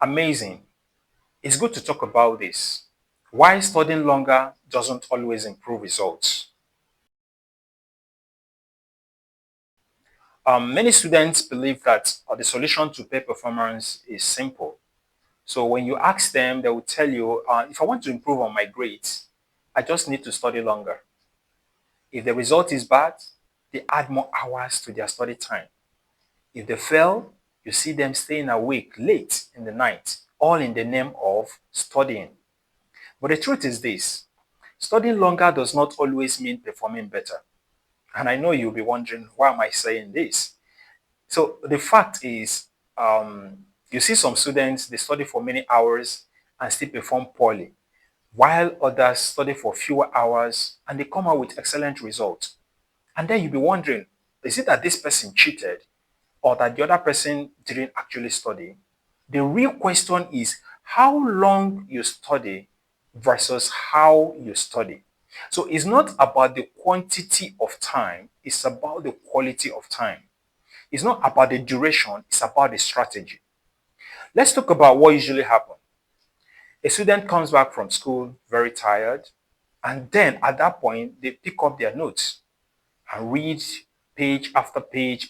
Amazing. It's good to talk about this. Why studying longer doesn't always improve results. Many students believe that the solution to pay performance is simple. So when you ask them, they will tell you, if I want to improve on my grades, I just need to study longer. If the result is bad, they add more hours to their study time. If they fail, you see them staying awake late in the night, all in the name of studying. But the truth is this: studying longer does not always mean performing better. And I know you'll be wondering, why am I saying this? So the fact is, you see some students, they study for many hours and still perform poorly, while others study for fewer hours and they come out with excellent results. And then you'll be wondering, is it that this person cheated or that the other person didn't actually study? The real question is how long you study versus how you study. So it's not about the quantity of time, it's about the quality of time. It's not about the duration, it's about the strategy. Let's talk about what usually happens. A student comes back from school very tired, and then at that point, they pick up their notes and read page after page.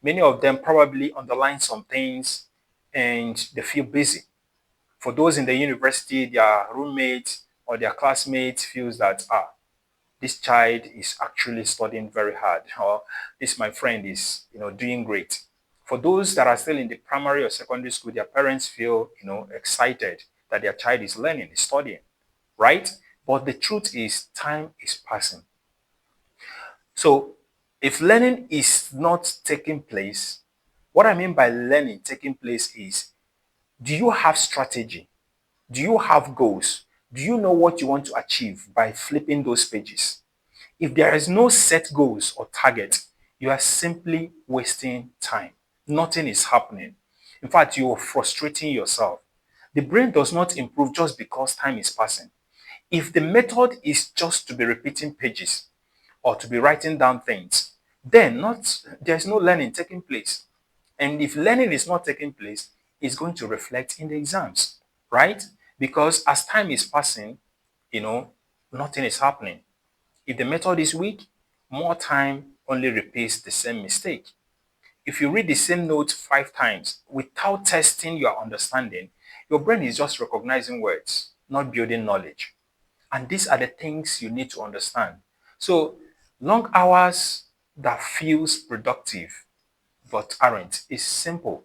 Many of them probably underline some things and they feel busy. For those in the university, their roommates or their classmates feels that this child is actually studying very hard, or this my friend is doing great. For those that are still in the primary or secondary school, their parents feel excited that their child is learning, is studying, right? But the truth is time is passing. So if learning is not taking place, what I mean by learning taking place is, do you have strategy? Do you have goals? Do you know what you want to achieve by flipping those pages? If there is no set goals or target, you are simply wasting time. Nothing is happening. In fact, you are frustrating yourself. The brain does not improve just because time is passing. If the method is just to be repeating pages or to be writing down things, then not there's no learning taking place. And if learning is not taking place, it's going to reflect in the exams, right? Because as time is passing, you know, nothing is happening. If the method is weak, more time only repeats the same mistake. If you read the same note 5 times without testing your understanding, your brain is just recognizing words, not building knowledge. And these are the things you need to understand. So, long hours that feels productive but aren't is simple.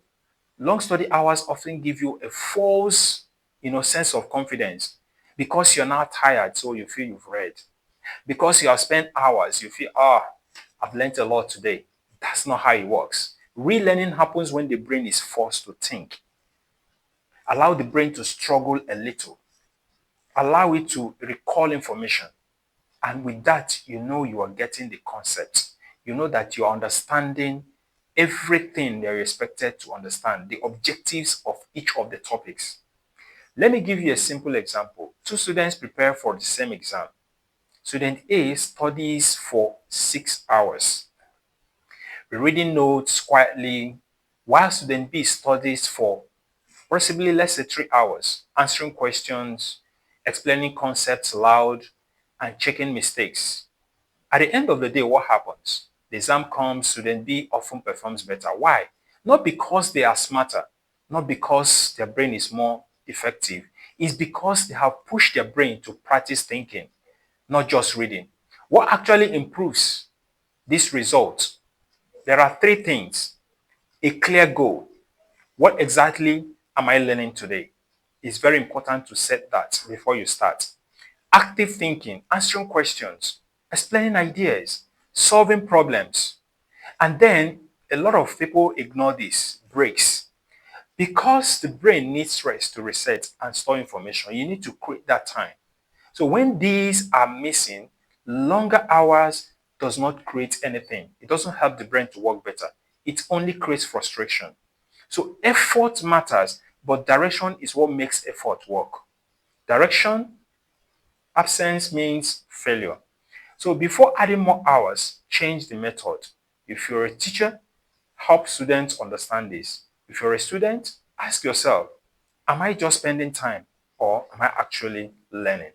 Long study hours often give you a false, sense of confidence because you're not tired, so you feel you've read. Because you have spent hours, you feel, I've learned a lot today. That's not how it works. Relearning happens when the brain is forced to think. Allow the brain to struggle a little. Allow it to recall information. And with that, you know you are getting the concept. You know that you are understanding everything they're expected to understand, the objectives of each of the topics. Let me give you a simple example. Two students prepare for the same exam. Student A studies for 6 hours, reading notes quietly, while student B studies for possibly let's say 3 hours, answering questions, explaining concepts loud, and checking mistakes. At the end of the day, what happens? The exam comes, student B often performs better. Why? Not because they are smarter, not because their brain is more effective. It's because they have pushed their brain to practice thinking, not just reading. What actually improves this result? There are three things: a clear goal. What exactly am I learning today? It's very important to set that before you start. Active thinking, answering questions, explaining ideas, solving problems. And then a lot of people ignore this breaks. Because the brain needs rest to reset and store information, you need to create that time. So when these are missing, longer hours does not create anything. It doesn't help the brain to work better. It only creates frustration. So effort matters, but direction is what makes effort work. Direction, absence means failure. So before adding more hours, change the method. If you're a teacher, help students understand this. If you're a student, Ask yourself, am I just spending time or am I actually learning?